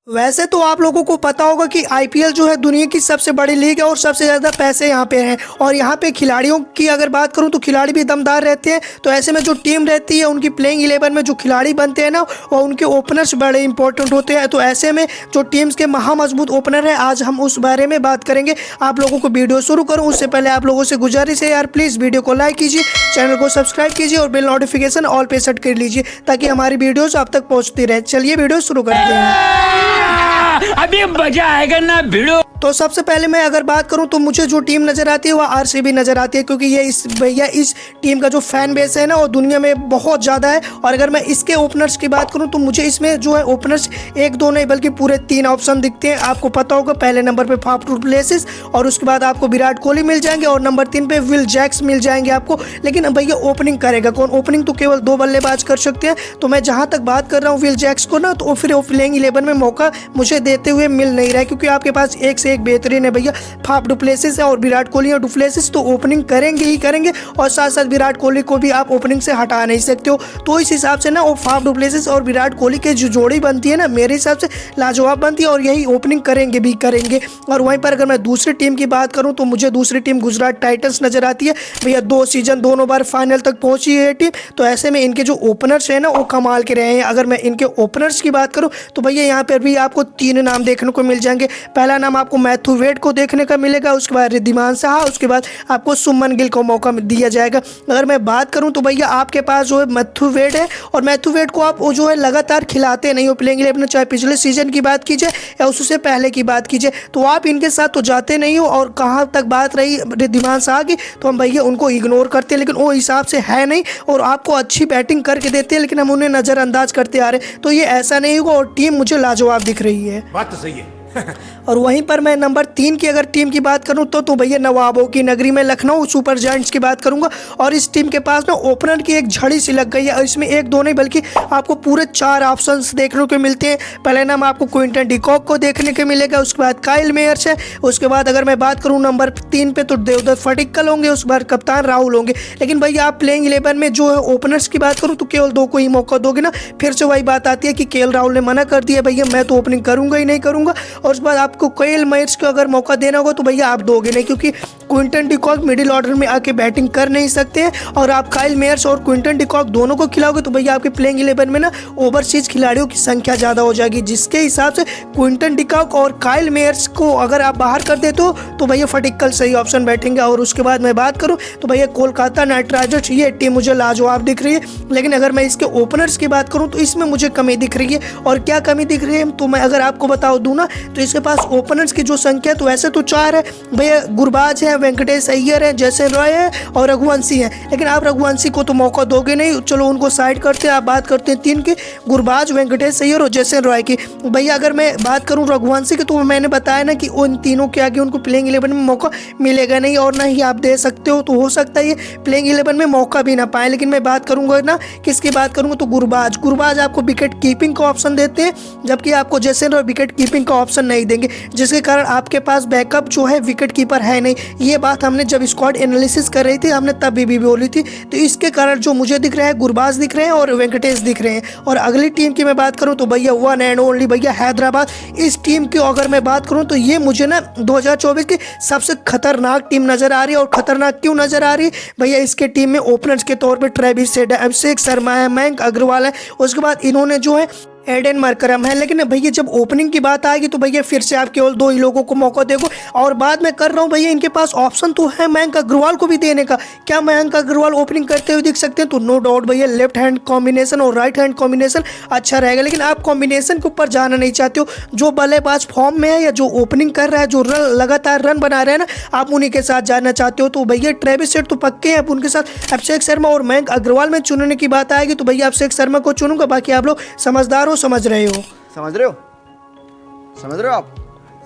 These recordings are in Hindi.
वैसे तो आप लोगों को पता होगा कि आईपीएल जो है दुनिया की सबसे बड़ी लीग है और सबसे ज़्यादा पैसे यहाँ पे हैं। और यहाँ पे खिलाड़ियों की अगर बात करूँ तो खिलाड़ी भी दमदार रहते हैं। तो ऐसे में जो टीम रहती है उनकी प्लेइंग 11 में जो खिलाड़ी बनते हैं ना वो उनके ओपनर्स बड़े इंपॉर्टेंट होते हैं। तो ऐसे में जो टीम्स के महामजबूत ओपनर है आज हम उस बारे में बात करेंगे। आप लोगों को वीडियो शुरू करूँ उससे पहले आप लोगों से गुजारिश है यार प्लीज़ वीडियो को लाइक कीजिए, चैनल को सब्सक्राइब कीजिए और बेल नोटिफिकेशन ऑल पे सेट कर लीजिए ताकि हमारी वीडियोज़ आप तक पहुँचती रहे। चलिए वीडियो शुरू करते हैं। अभी मजा आएगा ना भिड़ो। तो सबसे पहले मैं अगर बात करूं तो मुझे जो टीम नज़र आती है वह आरसीबी नज़र आती है क्योंकि ये इस टीम का जो फैन बेस है ना वो दुनिया में बहुत ज़्यादा है। और अगर मैं इसके ओपनर्स की बात करूं तो मुझे इसमें जो है ओपनर्स एक दो नहीं बल्कि पूरे 3 ऑप्शन दिखते हैं। आपको पता होगा पहले नंबर पे फाफ टू प्लेसिस और उसके बाद आपको विराट कोहली मिल जाएंगे और नंबर 3 पे विल जैक्स मिल जाएंगे आपको। लेकिन भैया ओपनिंग करेगा कौन? ओपनिंग तो केवल 2 बल्लेबाज कर सकते हैं। तो मैं जहाँ तक बात कर रहा हूँ विल जैक्स को ना तो फिर प्लेइंग 11 में मौका मुझे देते हुए मिल नहीं रहा है क्योंकि आपके पास एक से एक बेहतरीन है भैया फाफ डू प्लेसिस है और विराट कोहली और डू प्लेसिस तो ओपनिंग करेंगे ही करेंगे और साथ साथ विराट कोहली को भी आप ओपनिंग से हटा नहीं सकते हो। तो इस हिसाब से ना वो फाफ डू प्लेसिस और विराट कोहली की जो जोड़ी बनती है ना मेरे हिसाब से लाजवाब बनती है और यही ओपनिंग करेंगे भी करेंगे। और वहीं पर अगर मैं दूसरी टीम की बात करूं तो मुझे दूसरी टीम गुजरात टाइटंस नजर आती है। भैया 2 सीजन दोनों बार फाइनल तक पहुंची है ये टीम। तो ऐसे में इनके जो ओपनर्स है ना वो कमाल के रहे हैं। अगर मैं इनके ओपनर्स की बात करूँ तो भैया यहाँ पर भी आपको 3 नाम देखने को मिल जाएंगे। पहला नाम आपको मैथ्यू वेड को देखने का मिलेगा, उसके बाद रिद्धिमान साहा, उसके बाद आपको सुमन गिल को मौका दिया जाएगा। अगर मैं बात करूं तो भैया आपके पास जो है मैथ्यू वेड है और मैथ्यू वेड को आप जो है लगातार खिलाते नहीं हो प्लेइंग 11 में, चाहे पिछले सीजन की बात कीजिए या उससे पहले की बात कीजिए तो आप इनके साथ तो जाते नहीं हो। और कहाँ तक बात रही रिद्धिमान साहा की तो हम भैया उनको इग्नोर करते हैं लेकिन वो हिसाब से है नहीं और आपको अच्छी बैटिंग करके देते हैं लेकिन हम उन्हें नज़रअंदाज करते आ रहे। तो ये ऐसा नहीं होगा और टीम मुझे लाजवाब दिख रही है। बात तो सही है। और वहीं पर मैं नंबर 3 की अगर टीम की बात करूं तो भैया नवाबों की नगरी में लखनऊ सुपर जायंट्स की बात करूंगा। और इस टीम के पास ना ओपनर की एक झड़ी सी लग गई है और इसमें एक दो नहीं बल्कि आपको पूरे 4 ऑप्शंस देखने को मिलते हैं। पहले नाम आपको क्विंटन डिकॉक को देखने को मिलेगा, उसके बाद काइल मेयर्स है, उसके बाद अगर मैं बात करूँ नंबर 3 पे तो देवदत्त फटिक्कल होंगे, उसके बाद कप्तान राहुल होंगे। लेकिन भैया आप प्लेइंग 11 में जो है ओपनर्स की बात करूँ तो केवल 2 को ही मौका दोगे ना। फिर से वही बात आती है कि केएल राहुल ने मना कर दिया भैया मैं तो ओपनिंग करूंगा ही नहीं करूंगा। और उसके बाद आपको काइल मेयर्स को अगर मौका देना होगा तो भैया आप दोगे नहीं क्योंकि क्विंटन डिकॉक मिडिल ऑर्डर में आके बैटिंग कर नहीं सकते हैं। और आप काइल मेयर्स और क्विंटन डिकॉक दोनों को खिलाओगे तो भैया आपके प्लेइंग 11 में ना ओवरसीज खिलाड़ियों की संख्या ज़्यादा हो जाएगी, जिसके हिसाब से क्विंटन डिकॉक और काइल मेयर्स को अगर आप बाहर कर देते हो तो भैया फटिक्कल सही ऑप्शन बैठेंगे। और उसके बाद मैं बात करूँ तो भैया कोलकाता नाइट राइडर्स ये टीम मुझे लाजवाब दिख रही है। लेकिन अगर मैं इसके ओपनर्स की बात करूँ तो इसमें मुझे कमी दिख रही है। और क्या कमी दिख रही है तो मैं अगर आपको बता दूँ ना तो इसके पास ओपनर्स की जो संख्या तो वैसे तो 4 है भैया, गुरबाज है, वेंकटेश अय्यर है, जैसन रॉय है और रघुवंशी है। लेकिन आप रघुवंशी को तो मौका दोगे नहीं, चलो उनको साइड करते हैं। आप बात करते हैं 3 की, गुरबाज, वेंकटेश अय्यर और जैसन रॉय की। भैया अगर मैं बात करूं रघुवंशी की तो मैंने बताया ना कि उन तीनों के आगे उनको प्लेइंग 11 में मौका मिलेगा नहीं और ना ही आप दे सकते हो। तो हो सकता है ये प्लेइंग 11 में मौका भी ना पाए। लेकिन मैं बात करूंगा ना किसकी बात करूंगा तो गुरबाज आपको विकेट कीपिंग का ऑप्शन देते हैं जबकि आपको जैसन रॉय विकेट कीपिंग का ऑप्शन नहीं देंगे, जिसके कारण आपके पास बैकअप जो है विकेट कीपर है नहीं। ये बात हमने जब स्क्वाड एनालिसिस कर रही थी हमने तब भी बोली थी। तो इसके कारण जो मुझे दिख रहा है गुरबाज दिख रहे हैं और वेंकटेश दिख रहे हैं। और अगली टीम की मैं बात करूं तो भैया वन एंड ओनली भैया हैदराबाद। इस टीम की अगर मैं बात करूं तो ये मुझे ना 2024 की सबसे खतरनाक टीम नजर आ रही है। और खतरनाक क्यों नजर आ रही है भैया, इसके टीम में ओपनर्स के तौर पर ट्रेविस हेड है, अभिषेक शर्मा है, मयंक अग्रवाल है, उसके बाद इन्होंने जो है एडन मरकरम है। लेकिन भैया जब ओपनिंग की बात आएगी तो भैया फिर से आप केवल 2 ही लोगों को मौका देगो। और बात मैं कर रहा हूँ भैया इनके पास ऑप्शन तो है मयंक अग्रवाल को भी देने का। क्या मयंक अग्रवाल ओपनिंग करते हुए दिख सकते हैं? तो नो डाउट भैया लेफ्ट हैंड कॉम्बिनेशन और राइट हैंड कॉम्बिनेशन अच्छा रहेगा। लेकिन आप कॉम्बिनेशन के ऊपर जाना नहीं चाहते हो, जो बल्लेबाज फॉर्म में है या जो ओपनिंग कर रहा है, जो लगातार रन बना रहे हैं ना, आप उन्हीं के साथ जाना चाहते हो। तो भैया ट्रेविस हेड तो पक्के हैं, आप उनके साथ अभिषेक शर्मा और मयंक अग्रवाल में चुनने की बात आएगी तो भैया अभिषेक शर्मा को चुनूंगा। बाकी आप लोग समझदार हो, समझ रहे हो। समझ रहे हो आप?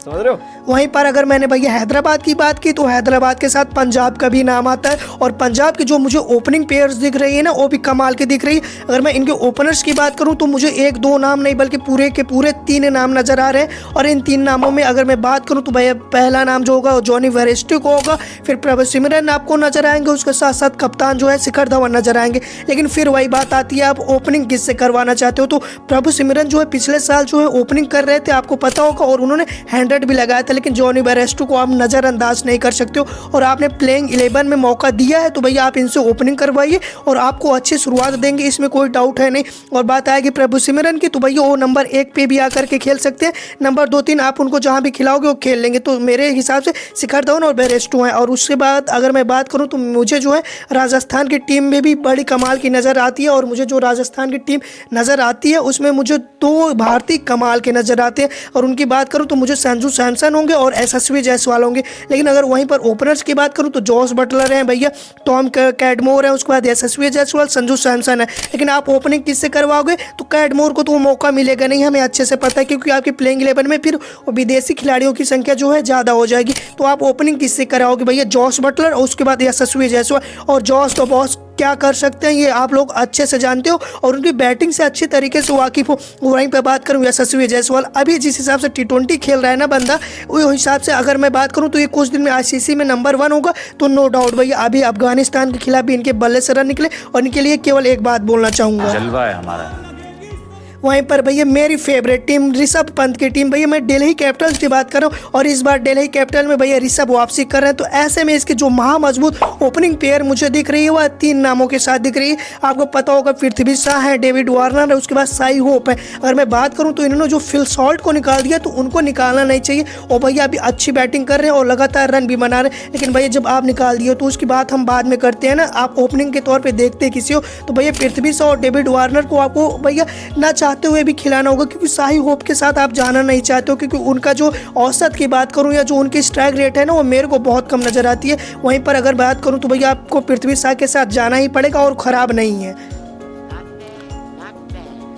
समझ रहे हो। वहीं पर अगर मैंने भैया हैदराबाद की बात की तो हैदराबाद के साथ पंजाब का भी नाम आता है और पंजाब की जो मुझे ओपनिंग पेयर्स दिख रही है ना वो भी कमाल की दिख रही है। अगर मैं इनके ओपनर्स की बात करूं तो मुझे एक दो नाम नहीं बल्कि पूरे के पूरे 3 नाम नजर आ रहे हैं और इन 3 नामों में अगर मैं बात करूं तो भैया पहला नाम जो होगा वो जॉनी वेरेस्टो को होगा, फिर प्रभु सिमरन आपको नजर आएंगे, उसके साथ साथ कप्तान जो है शिखर धवन नजर आएंगे। लेकिन फिर वही बात आती है आप ओपनिंग किससे करवाना चाहते हो। तो प्रभु सिमरन जो है पिछले साल जो है ओपनिंग कर रहे थे आपको पता होगा और उन्होंने 100 भी लगाया था, लेकिन जॉनी वेरेस्टो को आप नज़रअंदाज नहीं कर सकते हो और आपने प्लेइंग 11 में मौका दिया है तो भैया आप इनसे ओपनिंग करवाइए और आपको अच्छी शुरुआत देंगे, इसमें कोई डाउट है नहीं। और बात आएगी प्रभु सिमरन की तो भैया वो नंबर 1 पे भी आकर के खेल सकते हैं, नंबर 2 3 आप उनको जहाँ भी खिलाओगे वो खेल लेंगे। तो मेरे हिसाब से शिखर धवन और वेरेस्टो हैं। और उसके बाद अगर मैं बात करूँ तो मुझे जो है राजस्थान की टीम में भी बड़ी कमाल की नज़र आती है और मुझे जो राजस्थान की टीम नज़र आती है उसमें मुझे 2 भारतीय कमाल के नज़र आते हैं और उनकी बात करूँ तो मुझे संजू सैमसन होंगे और यशस्वी जायसवाल होंगे। लेकिन अगर वहीं पर ओपनर्स की बात करूँ तो जॉस बटलर हैं भैया, टॉम कैडमोर है, उसके बाद यशस्वी जायसवाल, संजू सैमसन है। लेकिन आप ओपनिंग किससे करवाओगे तो कैडमोर को तो वो मौका मिलेगा नहीं, हमें अच्छे से पता है, क्योंकि आपकी प्लेइंग 11 में फिर विदेशी खिलाड़ियों की संख्या जो है ज़्यादा हो जाएगी। तो आप ओपनिंग किससे कराओगे भैया, जॉस बटलर और उसके बाद यशस्वी जायसवाल। और जॉस तो बॉस क्या कर सकते हैं ये आप लोग अच्छे से जानते हो और उनकी बैटिंग से अच्छी तरीके से वाकिफ़ हो। वहीं पर बात करूँ यशस्वी जायसवाल, अभी जिस हिसाब से T20 खेल रहा है ना बंदा, उस हिसाब से अगर मैं बात करूँ तो ये कुछ दिन में ICC में नंबर 1 होगा। तो नो डाउट भैया अभी अफगानिस्तान के खिलाफ भी इनके बल्ले से रन निकले और इनके लिए केवल एक बात बोलना चाहूँगा, जलवा है हमारा। वहीं पर भैया मेरी फेवरेट टीम ऋषभ पंत की टीम भैया, मैं दिल्ली कैपिटल्स की बात कर रहा हूँ और इस बार दिल्ली कैपिटल में भैया ऋषभ वापसी कर रहे हैं। तो ऐसे में इसकी जो महामजबूत ओपनिंग पेयर मुझे दिख रही है वह 3 नामों के साथ दिख रही है। आपको पता होगा पृथ्वी शाह है, डेविड वार्नर है, उसके बाद साई होप है। अगर मैं बात करूँ तो इन्होंने जो फिल सॉल्ट को निकाल दिया तो उनको निकालना नहीं चाहिए और भैया अभी अच्छी बैटिंग कर रहे हैं और लगातार रन भी बना रहे हैं। लेकिन भैया जब आप निकाल दिए तो उसकी बात हम बाद में करते हैं ना, आप ओपनिंग के तौर पर देखते किसी हो तो भैया पृथ्वी शाह और डेविड वार्नर को आपको भैया ना चाहते हुए भी खिलाना होगा, क्योंकि साई होप के साथ आप जाना नहीं चाहते हो, क्योंकि उनका जो औसत की बात करूं या जो उनकी स्ट्राइक रेट है ना वो मेरे को बहुत कम नज़र आती है। वहीं पर अगर बात करूं तो भैया आपको पृथ्वी शाह के साथ जाना ही पड़ेगा और ख़राब नहीं है।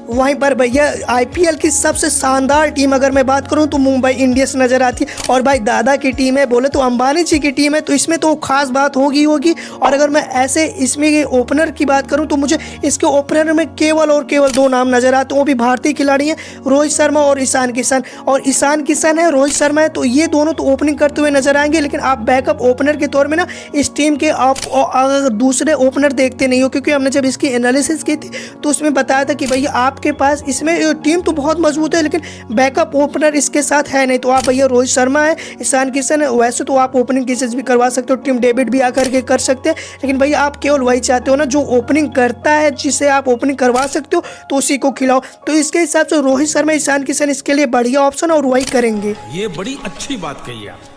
वहीं पर भैया IPL की सबसे शानदार टीम अगर मैं बात करूं तो मुंबई इंडियंस नज़र आती है और भाई दादा की टीम है, बोले तो अंबानी जी की टीम है, तो इसमें तो खास बात होगी। और अगर मैं ऐसे इसमें ओपनर की बात करूं तो मुझे इसके ओपनर में केवल और केवल 2 नाम नज़र आते हैं, वो भी भारतीय खिलाड़ी हैं, रोहित शर्मा और ईशान किशन। और ईशान किशन है, रोहित शर्मा है, तो ये दोनों तो ओपनिंग करते हुए नजर आएंगे। लेकिन आप बैकअप ओपनर के तौर में ना इस टीम के आप अगर दूसरे ओपनर देखते नहीं हो, क्योंकि हमने जब इसकी एनालिसिस की थी तो उसमें बताया था कि भैया आपके पास इसमें टीम तो बहुत मजबूत है लेकिन बैकअप ओपनर इसके साथ है नहीं। तो आप भैया रोहित शर्मा है, ईशान किशन है, वैसे तो आप ओपनिंग केसेस भी करवा सकते हो, टीम डेविड भी आकर के कर सकते हैं। लेकिन भैया आप केवल वही चाहते हो ना जो ओपनिंग करता है, जिसे आप ओपनिंग करवा सकते हो तो उसी को खिलाओ। तो इसके हिसाब से रोहित शर्मा, ईशान किशन इसके लिए बढ़िया ऑप्शन और वही करेंगे। ये बड़ी अच्छी बात कही आप।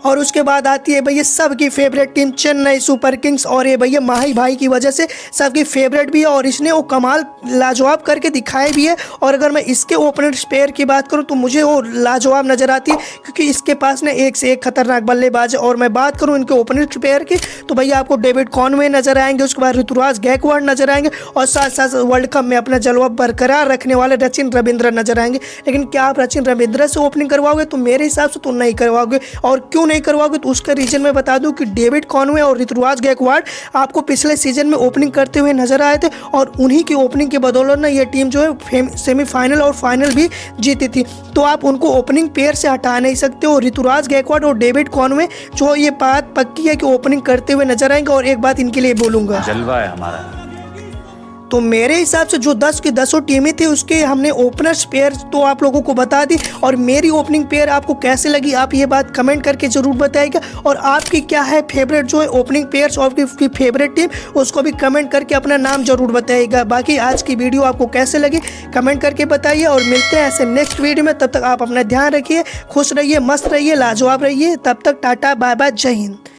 और उसके बाद आती है भैया सबकी favourite team Chennai super Kings, और ये भैया माही भाई की वजह से सबकी फेवरेट भी है और इसने वो कमाल लाजवाब करके दिखाए भी है। और अगर मैं इसके ओपनर पेयर की बात करूं तो मुझे वो लाजवाब नज़र आती है, क्योंकि इसके पास ना एक से एक खतरनाक बल्लेबाज है। और मैं बात करूं इनके ओपनर पेयर की तो भैया आपको डेविड कॉनवे नजर आएंगे, उसके बाद ऋतुराज गायकवाड़ नजर आएंगे और साथ साथ वर्ल्ड कप में अपना जलवा बरकरार रखने वाले सचिन रविंद्र नजर आएंगे। लेकिन क्या आप सचिन रविंद्र से ओपनिंग करवाओगे तो मेरे हिसाब से तो नहीं करवाओगे। और क्यों नहीं करवाओगे तो उसका रीजन मैं बता दूं कि डेविड कॉनवे और ऋतुराज गायकवाड़ आपको पिछले सीजन में ओपनिंग करते हुए नजर आए थे और उन्हीं की ओपनिंग के बदौलत ना ये टीम जो है सेमीफाइनल और फाइनल भी जीती थी। तो आप उनको ओपनिंग पेयर से हटा नहीं सकते हो। ऋतुराज गायकवाड़ और डेविड कॉनवे जो ये बात पक्की है कि ओपनिंग करते हुए नजर आएंगे। और एक बात इनके लिए बोलूंगा, जलवा है हमारा। तो मेरे हिसाब से जो 10 की 10 टीमें थी उसके हमने ओपनर्स पेयर तो आप लोगों को बता दी। और मेरी ओपनिंग पेयर आपको कैसे लगी आप ये बात कमेंट करके ज़रूर बताइएगा। और आपकी क्या है फेवरेट जो है ओपनिंग पेयर्स और आपकी फेवरेट टीम, उसको भी कमेंट करके अपना नाम जरूर बताइएगा। बाकी आज की वीडियो आपको कैसे लगी कमेंट करके बताइए और मिलते हैं ऐसे नेक्स्ट वीडियो में। तब तक आप अपना ध्यान रखिए, खुश रहिए, मस्त रहिए, लाजवाब रहिए। तब तक टाटा बाय बाय, जय हिंद।